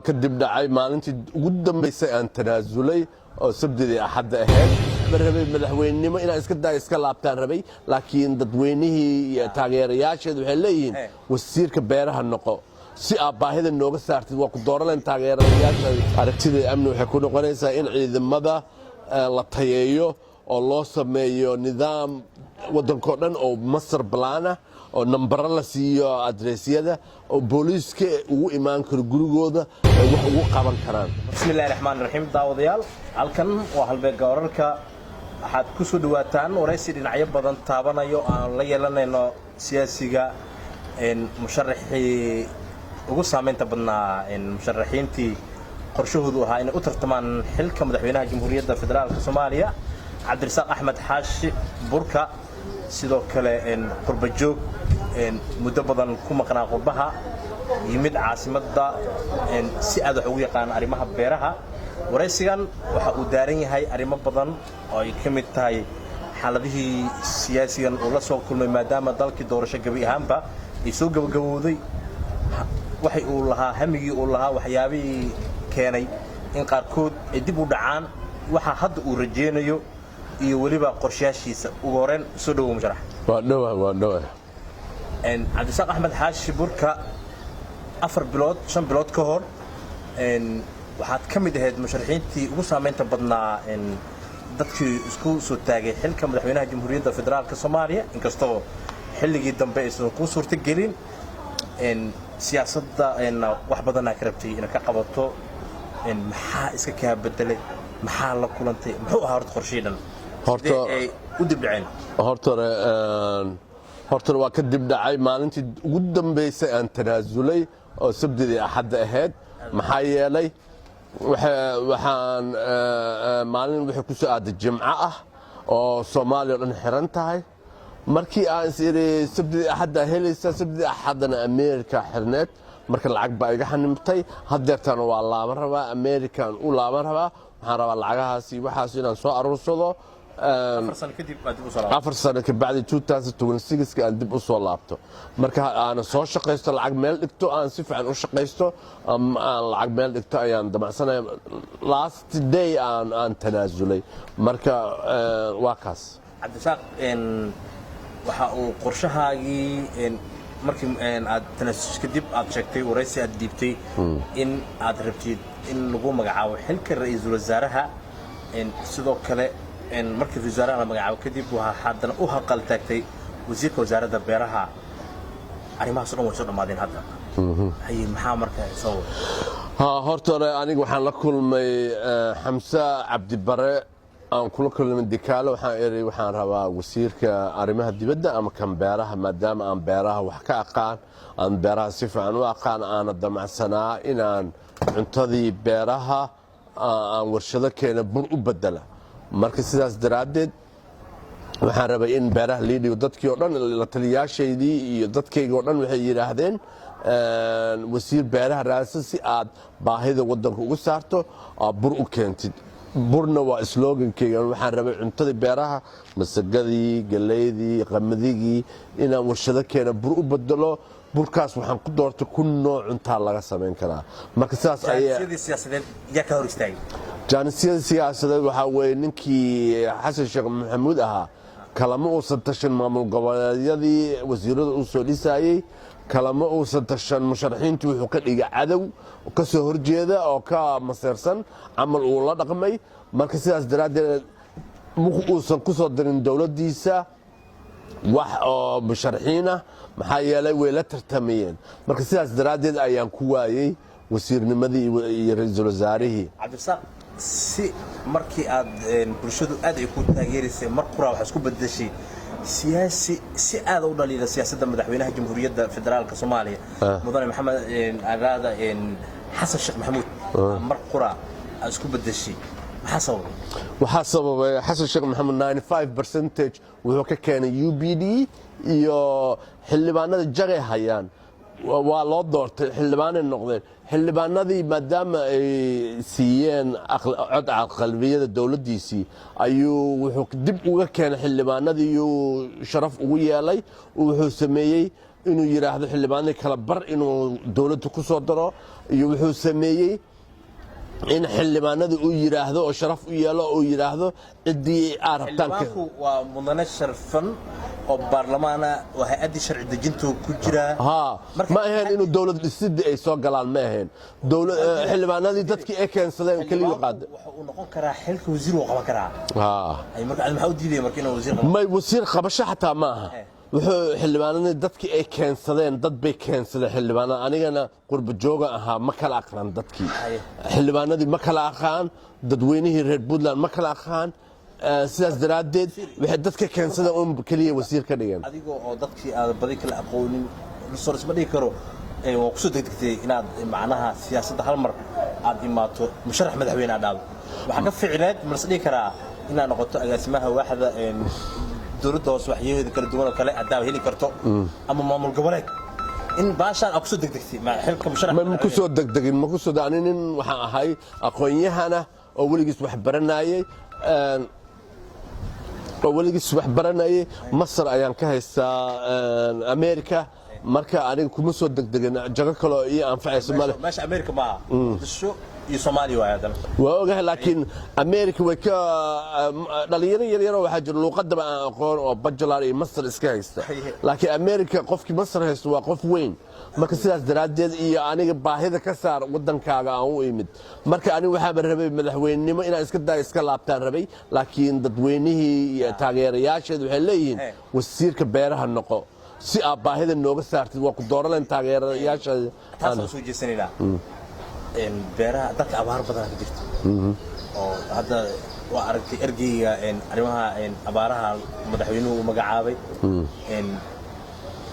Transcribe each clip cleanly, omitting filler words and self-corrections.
kadib dhacay maalintii ugu dambeysay aan tanaasulay oo sabtidii axad ahayd marhabay madaxweynenimo inaan iska laabtaan rabay laakiin dadweynihii iyo taageerayaasheedu waxay leeyihiin wasiirka beeraha noqo si aad baahida nooga saartid waa ku dooraleen taageerayaasha aragtida amni waxay ku noqonaysaa in ciidamada la tayeeyo oo loo sameeyo nidaam waddanko dhan oo master plan ah oo nambaro la siiyo adreesyada oo booliiska ugu imaan karo gurigooda ay wax ugu qaban karaan. bismillaahi raxmaani raxiim daawadayaal halkan waa halbeega wararka waxaad ku soo dhawaataan waraysi dhinacyo badan taabanayo aan la yeelanayno siyaasiga musharaxii ugu saameynta badnaa musharaxiintii qorshahoodu ahaa inay u tartamaan xilka madaxweynaha jamhuuriyadda federaalka Soomaaliya cabdirasaaq axmed xaashi burka sidoo kale qurba joog muddo badan ku maqnaa qurbaha yimid caasimadda si aad wax ugu yaqaan arrimaha beeraha waraysigan waxa uu daaran yahay arrimo badan oo ay ka mid tahay xaaladihii siyaasigan uu la soo kulmay maadaama dalkii doorasho gabi ahaanba ay soo gabagabowday waxay uu lahaa hamigii uu lahaa waxyaabihii keenay in qaarkood ay dib u dhacaan waxa hadda uu rajeynayo iyo waliba qorshaashiisa ugu horeen soo dhawow musharax waa dhawahay cabdirasaaq axmed xaashi burka 5 bilood ka hor waxaad ka mid ahayd musharaxiintii ugu saameynta badnaa dadkii isku soo taagay xilka madaxweynaha jamhuuriyadda federaalka Soomaaliya inkastoo xilligii dambe aysan ku suurtagelin siyaasadda wax badan ka rabtay in ka qabato maxaa iska ka bedelay maxaa la kulantay muxuu ahaa horta qorsheedan horta u dib dhaceen horta waa ka dib dhacay maalintii ugu dambeysay aan tanaasulay oo sabtidii axad ahayd maxaa yeelay waxaan maalin wixii ku soo aaday jimco ah oo Soomaaliya dhan xiran tahay markii aan isiri sabtidii axad helaysa sabtidii axadna Ameerika xirneed marka lacag baa iga xanimtay hadeertan waa laaban rabaa Ameerikan u laaban rabaa waxaan rabaa lacagahaasi waxaas inaan soo aruursado 4 sano kadib aad dib u soo laabto 4 sano ka bacdi 2026 ka aan dib u soo laabto marka aan soo shaqeysto lacag meel dhigto aan si fiican u shaqeysto aan lacag meel dhigto ayaan damacsanay last day aan tanaasulay marka waa kaas cabdirasaaq waxa uu qorshahaagii markii aad tanaasul kadib aad sheegtay waraysi aad diibtay in aad rabtid in lagu magacaabo xilka ra'iisul wasaaraha sidoo kale markii ra'iisul wasaaraha la magacaabo kadib waxa haddana u haqal taagtay wasiirka wasaaradda beeraha arrimahaas oo dhan way soo dhamaadeen hadda hay maxaa markaa soo horta aniga waxaan la kulmay Xamsa Cabdi Bare aan kula kulmay dikaalo waxaan rabaa wasiirka arrimaha dibadda ama kan beeraha maadaama aan beeraha wax ka aqaan aan beeraha si fiican u aqaan aan damacsanaa inaan cuntadii beeraha aan warshado keena bur u bedela marka sidaas daraadeed waxaan rabay in beeraha liidhiyo dadkii oo dhan la taliyaashaydii iyo dadkayga oo dhan waxay yiraahdeen wasiir beeraha raadsan si aad baahida waddanka ugu saarto bur u keentid burna waa slogankeyga waxaan rabay cuntada beeraha masagadii galeydii qamadigii inaan warshado keena bur u bedelo burkaas waxaan ku doortay kun nooc cuntaa laga sameyn karaa marka sidaas ayaa siyaasadeed yaa ka hor istaagay jaanisiyada siyaasadeed waxaa weeye ninkii xasan sheekh maxamuud ahaa kalama uusan tashan maamul goboleedyadii wasiirada uu soo dhisayay kalama uusan tashan musharaxiintii wuxuu ka dhigay cadow ka soo horjeeda oo ka maseersan camal uu la dhaqmay marka sidaas daraadeed uusan ku soo dirin dowladdiisa wax oo musharaxiin ah maxaa yeelay way la tartamayeen marka sidaas daraadeed ayaan ku waayay wasiirnimadii iyo ra'iisul wasaarihii cabdirasaaq si markii aad bulshadu aad ay ku taageerisay mar qura wax isku bedeshay siyaasi si aad u dhaliila siyaasadda madaxweynaha jamhuuriyadda federaalka Soomaaliya mudane maxamed agaada xasan sheekh maxamuud mar qura isku bedeshay waxaa sababay xasan sheekh maxamuud 95% wuxuu ka keenay UPD iyo xildhibaanada jagay hayaan waa loo doortay xildhibaanay noqdeen xildhibaanadii maadaama ay siiyeen cod aqlabiyada dawladdiisii ayuu wuxuu dib uga keenay xildhibaanadii sharaf ugu yeelay wuxuu sameeyay inuu yiraahdo xildhibaanadii kala bar inuu dawladda ku soo daro iyo wuxuu sameeyey in xildhibaanada uu yiraahdo oo sharaf u yeelo oo yiraahdo cidii arabtaanka waa mudane sharfan oo baarlamaana waa hay'adii sharci dejinta ku jira ma ahayn inuu dawlad dhisidii ay soo galaan ma ahayn dawlad xildhibaanadii dadkii ay keensadeen kaliya qaad waxa uu noqon karaa xilka wasiir uu qaban karaa ay marka maxaa u diiday marka inuu wasiir ma wasiir qabasho xataa ma aha wuxuu xildhibaanadii dadkii ay keensadeen dad bay keensadeen xildhibaanada anigana qurba jooga ahaa ma kala aqaan dadkii xildhibaanadii ma kala aqaan dadweynihii reer Puntland ma kala aqaan sidaas daraadeed waxay dadka keensadeen oo kaliya wasiir ka dhigeen adigoo oo dadkii aad badi kala aqoonin soo isma dhigi karo waa ku soo degdegtay inaad macnaha siyaasadda hal mar aad imaato musharax madaxweyne aad waxa ka ficileed ma la dhigi karaa inaad noqoto agaasimaha waaxda dawladda hoos waxyeelada kala duwan oo kale aad heli karto ama maamul goboleed in baashaan aad ku soo degdegtay ma xilka musharax ma ku soo degdegin ma ku soo daanin waxaan ahay aqoon-yahana oo weligiis wax baranayay Masar ayaan ka haystaa America marka aniga kuma soo degdegin jago kale oo ii anfacayso male meesha America ma disho iyo Soomaaliya waa adan waa ogahay laakiin America way ka dhalinyaro yar waxa jira luqadda aan aqoon oo bachelor iyo master iska haysta laakiin America qofkii master haysto waa qof weyn marka sidaas daraadeed iyo aniga baahida ka saar wadankaaga aan u imid marka aniga waxa rabay madaxweynenimo inaan iska laabtaan rabay laakiin dadweynihii iyo taageerayaasheedu waxay leeyihiin wasiirka beeraha noqo si aad baahida nooga saartid waa ku dooran taageerayaasheeda taas soo jeesanayna beeraha dadka abaar badan ka jirto oo hadda waa aragtay ergeyga arrimaha abaaraha madaxweynuhu magacaabay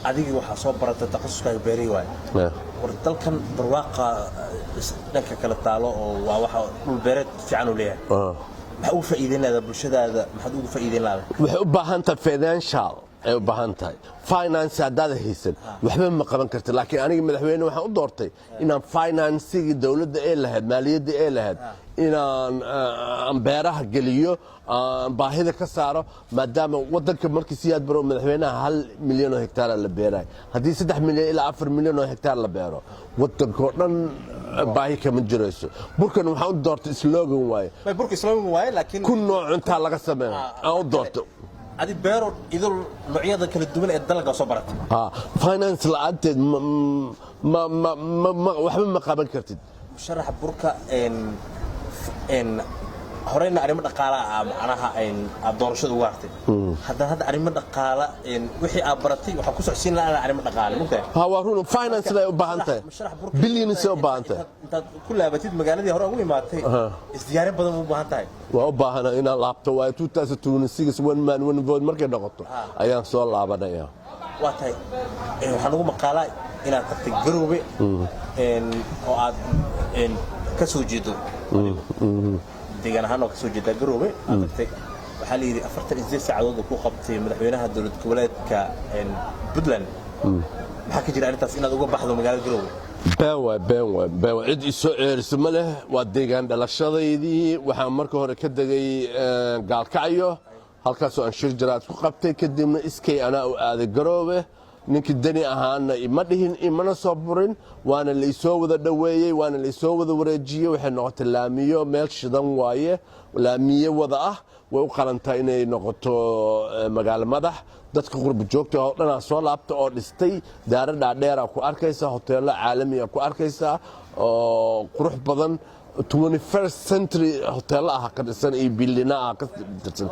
adigii waxa soo baratay takhasuskaaga beeray waay war dalkan barwaaqa dhanka kala taalo oo waa waxa dhul beereed fiican u leeyahay maxaa ugu faa'iideynayda bulshadaada maxaad ugu faa'iideynayda waxay u baahan tahay financial ay u baahan tahay finance hadaad haysan waxba ma qaban kartid laakiin aniga madaxweyne waxaan u doortay inaan financigi dawladda ee lahayd maaliyadda ee lahayd inaan beeraha geliyo baahida ka saaro maadaama wadanka markii siyaad baro madaxweynaha 1 milyan oo hektaar la beeray haddii 3 milyan ilaa 4 milyan oo hektaar la beero wadanka oo dhan baahi kama jirayso burkan waxaan u doortay slogan waaye burka slogan waaye laakiin kun nooc inta laga sameeyo aan u doorto adi beero idil noocyada kala duwan ee dalka soo baratay finance la'aanteed waxba ma qaban kartid musharaxa burka horeyna arrimo dhaqaale macnaha aad doorashada ugu hartay haddana hadda arrimo dhaqaale wixii aad baratay waxaa ku socodsiin lahaa arrimo dhaqaale mugtahay waa run finance ay u baahan tahay billions ay u baahan tahay intaad ku laabatid magaaladii hore ugu imaatay isdiyaarin badan u baahan tahay waa u baahana inaan laabto waa 2026 one man one vote markay noqoto ayaan soo laabanaya waa tahay waxaan ugu maqaalaa inaad tagtay Garoowe oo aad ka soo jeedo deegaan ahaan oo ka soo jeeda Garoowe aad tagtay waxaa la yiri 48 saacadood ku qabtay madaxweynaha dawlad goboleedka Puntland maxaa ka jira arintaas inaad uga baxdo magaalada Garoowe been cid isoo ceeriso ma leh waa deegaan dhalashadaydii waxaan marka hore ka degay Gaalkacyo halkaasoo aan shir jaraad ku qabtay kadibna iskay anaa u aaday Garoowe ninkii dani ahaana ima dhihin imana soo burin waana la isoo wada dhaweeyay waana la isoo wada wareejiyay waxay noqotay laamiyo meel shidan waaye laamiyo wada ah way u qalantaa inay noqoto magaalo madax dadka qurba joogta oo dhan soo laabta oo dhistay daara dhaadheer ku arkaysa hoteelo caalami ah ku arkaysa oo qurux badan 21st century hotel ah ka dhisan iyo billina ah ka dhisan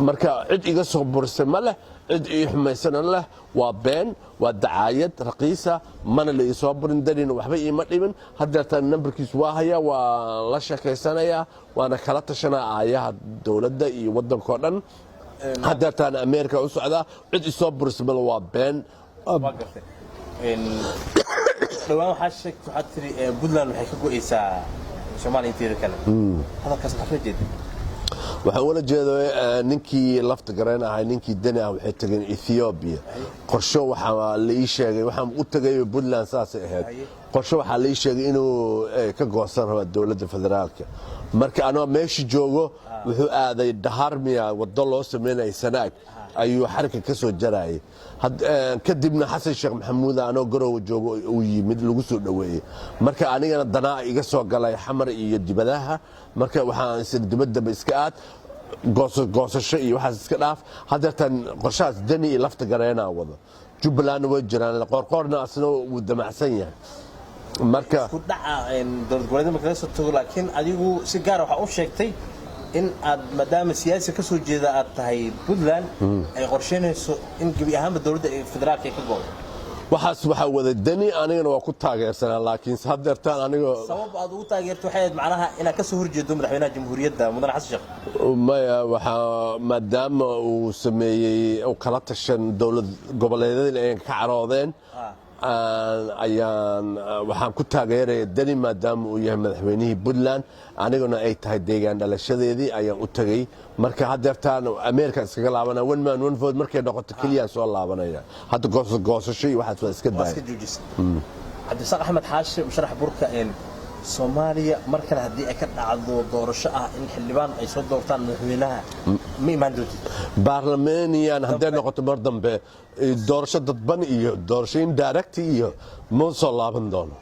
marka cid iga soo burisay ma leh cid ii xumaysan leh waa been waa dacaayad raqiisa mana la ii soo burin dadina waxba iima dhimin hadda numberkiis waa haya waa la sheekaysanaya waana kala tashanaa aayaha dawladda iyo wadanka oo dhan hadda taan America u socda cid ii soo burisay ma waa been dhawaan waxaad tiri Puntland waxay ka go'aysaa Soomaaliya inteeda kale hadalkaas maxaa ka jeedaa waxaan wala jeedaa ninkii lafta gareen ahay ninkii dani ah waxay tageen Ethiopia qorsho waxa la ii sheegay waxaan u tagay Puntland saas ahayd qorsho waxa la ii sheegay inuu ka goosan rabo dawladda federaalka marka anoo meeshii joogo wuxuu aaday Dhaharmiya wado loo sameeyay Sanaag ayuu xarka ka soo jarayay kadibna xasan sheekh maxamuud anoo garoowe joogo uu yimid lagu soo dhoweeyey marka anigana danaa iga soo galay xamar iyo dibadaha marka waxaan is dibadaba iska aad goosasho iyo waxaas iska dhaaf hadeertan qorshahaas dani iyo lafta gareenaa wado jubbalandna way jiraan qoorqoorna asna wuu damacsan yahay marka isku dhaca dowlad goboleedka marka laga soo tago laakiin adigu si gaar ah waxa u sheegtay in aad maadaama siyaasi ka soo jeeda aad tahay Puntland ay qorsheynayso in gabi ahaanba dowladda federaalka ay ka go'do waxaas waxa wada dani anigana waa ku taageersanaa laakiin hadeertaan aniga sabab aad ugu taageerto waxay ahayd macnaha inaad ka soo horjeedo madaxweynaha jamhuuriyadda mudane xasan sheekh maya waxa maadaama uu sameeyey oo kala tashan dowlad goboleedyada ay ka caroodeen waxaan ku taageeraya dani maadaama uu yahay madaxweynihii Puntland aniguna ay tahay deegaan dhalashadeedii ayaan u tagay marka hadeertaan Ameerika iskaga laabanaa one man one vote markay noqoto kaliya soo laabanaya hadda goosasho iyo waxaas waa iska daayay Cabdirasaaq Axmed Xaashi musharax burka Soomaaliya markale haddii ay ka dhacdo doorasho ah in xildhibaan ay soo doortaan madaxweynaha ma imaan doonto baarlamaaniyan haddii noqoto mar dambe doorasho dadban iyo doorasho indirect iyo ma soo laaban doono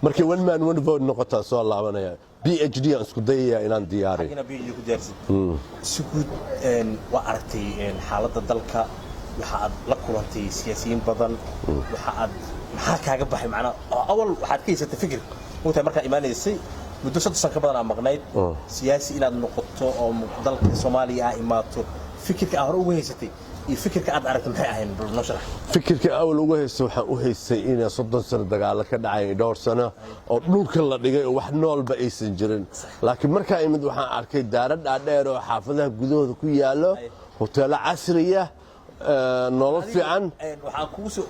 markii one man one vote noqoto soo laabanaya PhD aan isku dayaya inaan diyaariyo ina PhD ku diyaarsid si guud waa aragtay xaaladda dalka waxa aad la kulantay siyaasiyiin badan waxa aad maxaa kaaga baxay macna awal waxaad ka haysatay fikir وأنت مركز إيماني سي مدة 6 سنين كبرنا مقنعيد سياسي إلى النقطة أو ضلك الصومالية إماتو فكرك أهرو وهيستي فكرك أد عرفت محيها هين بالنشرة فكرك أول وهيس وهيس إني 6 سنة دقالة كده عين دور سنة أو نور كله دقيقة وحنول بقى سنجرين لكن مركز إيمد وحن أركي دارد عديرو حافظها جذوذ كيالو وطلع عصرية nolol fiican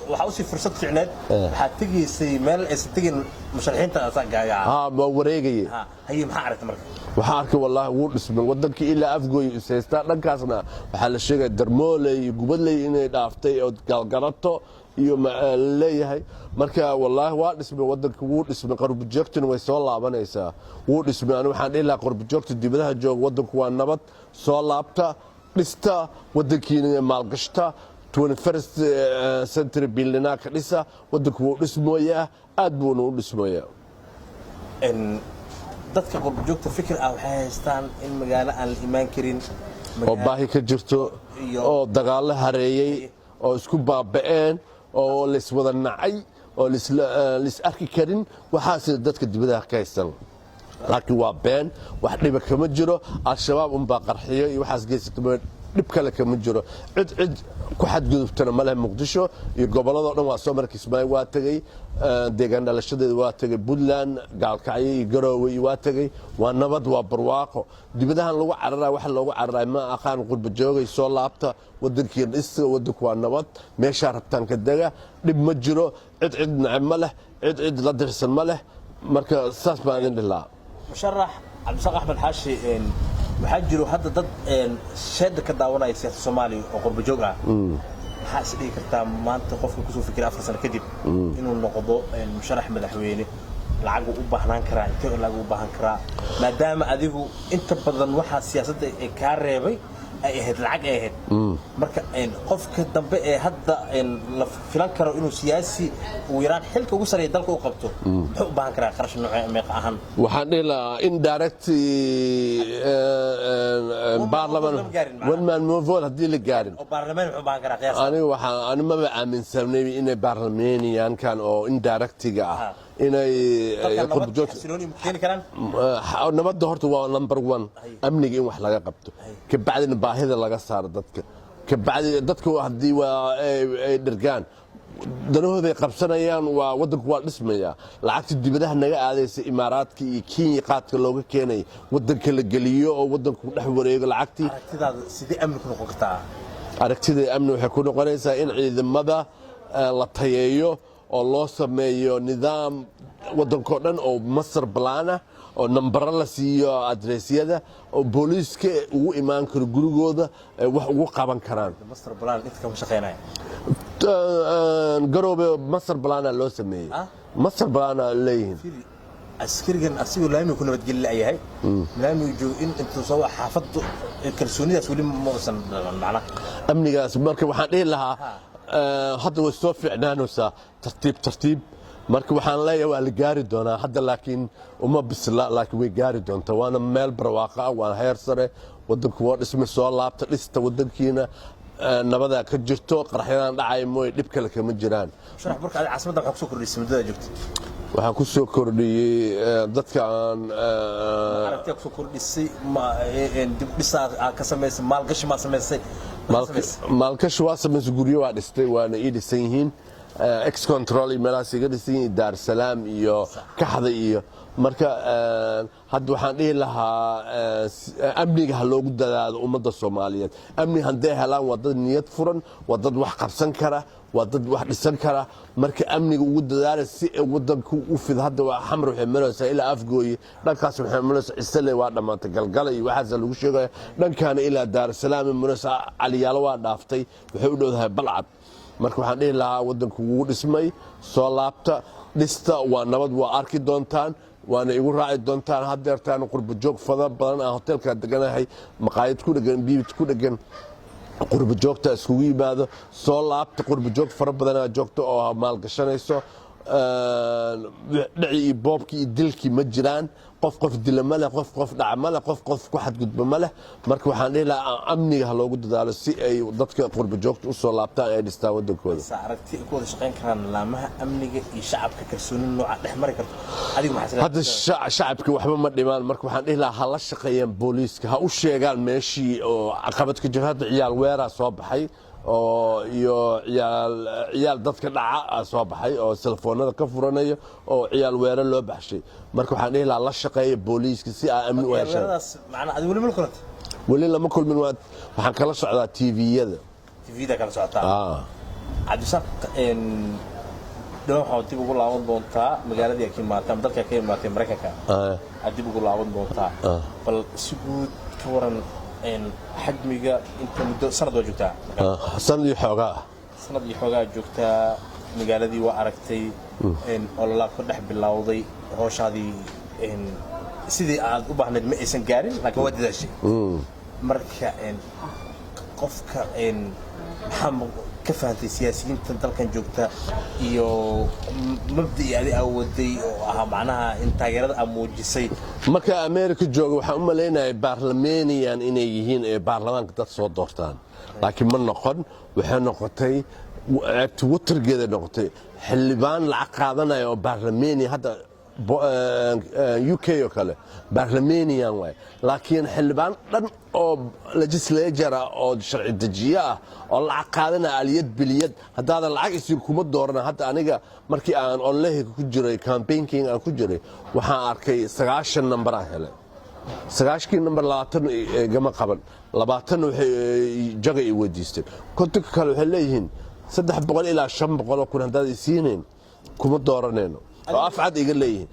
waxa u sii fursad fiicneed waxa tagiisay meel ay tagin musharaxiinta asagaaga ma wareegay hay ma aragtay marka waxa arkay wallahi wuu dhismay wadanka ilaa afgooy isaysta dhankaasna waxa la sheegay darmooley gubadley inay dhaaftay oo galgarato iyo leeyahay marka wallahi waa dhismay wadanka wuu dhismay qarb joogtuna way soo laabanaysaa wuu dhismay aniga waxaan ilaa qarb joogta dibadaha joog wadanku waa nabad soo laabta dhista wadankiina maalgashta 21st century building ka dhisa wadanku wuu dhismooyaa aad buu u dhismooyaa dadka qurb joogta fikir ah waxay haystaan in magaalo aan la imaan karin oo baahi ka jirto oo dagaalo hareeyay oo isku baaba'een oo la iswada nacay oo la is arki karin waxaas dadka dibadaha ka haystaan laakiin waa been wax dhiba kama jiro al-shabaab baa qarxiyo iyo waxaas geesatay dhib kale kama jiro cid ku xadgudubtana ma leh muqdisho iyo gobolada dhan waa soo markii Soomaaliya waa tagay deegaan dhalashadeeda waa tagay Puntland gaalkacyo iyo garoowe waa tagay waa nabad waa barwaaqo dibadahan lagu cararay wax loogu cararay ma aqaan qurba joogay soo laabta wadankii dhista wadanku waa nabad meesha rabtaan ka daga dhib ma jiro cid nacab ma leh cid la dirsan ma leh marka saas baan idin dhilaa musharax Cabdirasaaq Axmed Xaashi waxaa jiro hadda dad sheeda ka daawanaya siyaasadda Soomaaliya oo qurba joog ah maxaa is dhigi kartaa maanta qofka ku soo fikira 4 sano kadib inuu noqdo musharax madaxweyne lacag u baahnaan karaa intee lacag u baahan karaa maadaama adigu inta badan waxa siyaasadda ay ka reebay ay ahayd lacag ay ahayd marka qofka dambe ee hadda la filan karo inuu siyaasi uu yaraan xilka ugu sareeyo dalka uu qabto wuxuu u baahan karaa qarash nooc meeq ahaan waxaan dhilaa indirect baarlamaan one man one vote hadii la gaarin oo baarlamaan wuxuu baahan karaa qiyaas aniga ma aaminsanay inay baarlamaaniyan kan oo indirectiga ah inay qurba joogta keeni karaan nabadda horta waa number 1 amniga in wax laga qabto ka bacdina baahida laga saaro dadka ka bacdi dadku hadii waa ay dhirgaan danahooda qabsanayaan waa wadanku waa dhismaya lacagta dibadaha naga aadaysa imaaraadka iyo Kenya qaadka looga keenay wadanka la galiyo oo wadanku dhex wareego lacagti aragtidaada sidii amni ku noqotaa aragtida amni waxay ku noqonaysaa in ciidamada la tayeeyo oo loo sameeyo nidaam wadanka dhan oo master plan ah oo number la siiyo adreesyada oo booliiska ugu imaan karo gurigooda wax ugu qaban karaan master plan inta ka shaqeynaya garoobe master plan loo sameeyay master plan leeyihiin askarigan asigoo laami ku nabad geli layahay laami joog in intuu soo xaafado kalsoonidaas wali ma uusan macna amnigaas marka waxaan dhihi lahaa hadda way soo fiicnaanaysaa tartiib marka waxaan leeyahay waa la gaari doonaa hadda laakiin uma bisla laakiin way gaari doontaa waana meel barwaaqo ah waana heer sare wadanku waa dhisme soo laabta dhista wadankiina nabada ka jirto qaraxyadaan dhacay mooy dhib kale kama jiraan sharax burka caasimada waxa ku soo kordhisay muddada joogta waxaan ku soo kordhiyey dadka aan aragtay ku soo kordhisay dib dhisa ka sameysay maalgashi ma sameysay maalgashi waa sameysay guryo waa dhistay waana ii dhisan yihiin ex control meelahaas iga dhisan yihiin Dar es Salaam iyo Kaxda iyo marka hadda waxaan dhihi lahaa amniga ha loogu dadaalo ummadda Soomaaliyeed amni hadday helaan waa dad niyad furan waa dad wax qabsan kara waa dad wax dhisan kara marka amniga ugu dadaala si wadanku u fid hadda waa xamar waxay maraysaa ilaa Afgooy dhankaas waxay maraysaa Isle waa dhamaatay galgala iyo waxaas lagu sheegay dhankaana ilaa Dar es Salaam maraysaa Caliyaalo waa dhaaftay waxay u dhowdahay Balcad marka waxaan dhihi lahaa wadanku wuu dhismay soo laabta dhista waa nabad waa arki doontaan waana igu raaci doontaan haddeertaan qurbo joog fada badan aan hotelka deganahay maqaayad ku dhagan biibit ku dhagan qurbo joogta iskugu yimaado soo laabta qurbo joog fara badan aad joogto oo maal gashanayso dhici iyo boobkii iyo dilkii ma jiraan qof dila ma leh qof dhaca ma leh qof ku xadgudba ma leh marka waxaan dhihi lahaa amniga ha loogu dadaalo si ay dadka qurbo joogta u soo laabtaan ay dhistaan wadankooda aragti ku wada shaqayn karaan laamaha amniga iyo shacabka kalsooni nooca dhex mari karto adigu maxaa hadda shacabka waxba ma dhimaan marka waxaan dhihi lahaa ha la shaqeeyaan booliiska ha u sheegaan meeshii oo caqabad ka jiro hadda ciyaal weeraa soo baxay oo iyo ciyaal dadka dhaca soo baxay oo telefoonada ka furanayo oo ciyaal weerar loo baxshay marka waxaan dhihi lahaa la shaqeeya booliiska si ay amni u heshaan macna adigu wali ma kulantay wali lama kulmin waxaan kala socdaa TV-da kala socotaa cabdisaaq waxaa dib ugu laaban doontaa magaaladii ay ka imaatay ama dalka ka imaatay Mareykanka aad dib ugu laaban doontaa bal si guud ka waran xajmiga inta muddo sanad waa joogtaa sanad iyo xoogaa joogtaa magaaladii waa aragtay ololaa ku dhex bilowday hawshaadii sidii aad u baahnayd ma aysan gaarin laakiin waa dadaashay marka qofka maxaa ka fahantay siyaasiyiinta dalkan joogta iyo mabdii aad awooday oo ah macnaha in taageerada aad muujisay marka America jooga waxaan u maleynayaa baarlamaaniyan inay yihiin ee baarlamaanka dad soo doortaan laakiin ma noqon waxay noqotay watergeeda noqotay xildhibaan lacag qaadanaya oo baarlamaani hadda UK oo kale baarlamaaniyan way laakiin xildhibaan dhan oo legislature oo sharci dejiye ah oo lacag qaadanaya aliyad biliyad haddaadan lacag isiin kuma doorana hadda aniga markii aan online ku jiray campaigning aan ku jiray waxaan arkay 90 number aan helay 90 number 20 gama qaban 20 waxay jaga i weydiisteen konton kale waxay leeyihiin 300 ilaa 500 kun haddaad isiineen kuma dooranayno oo afcad iga leeyihiin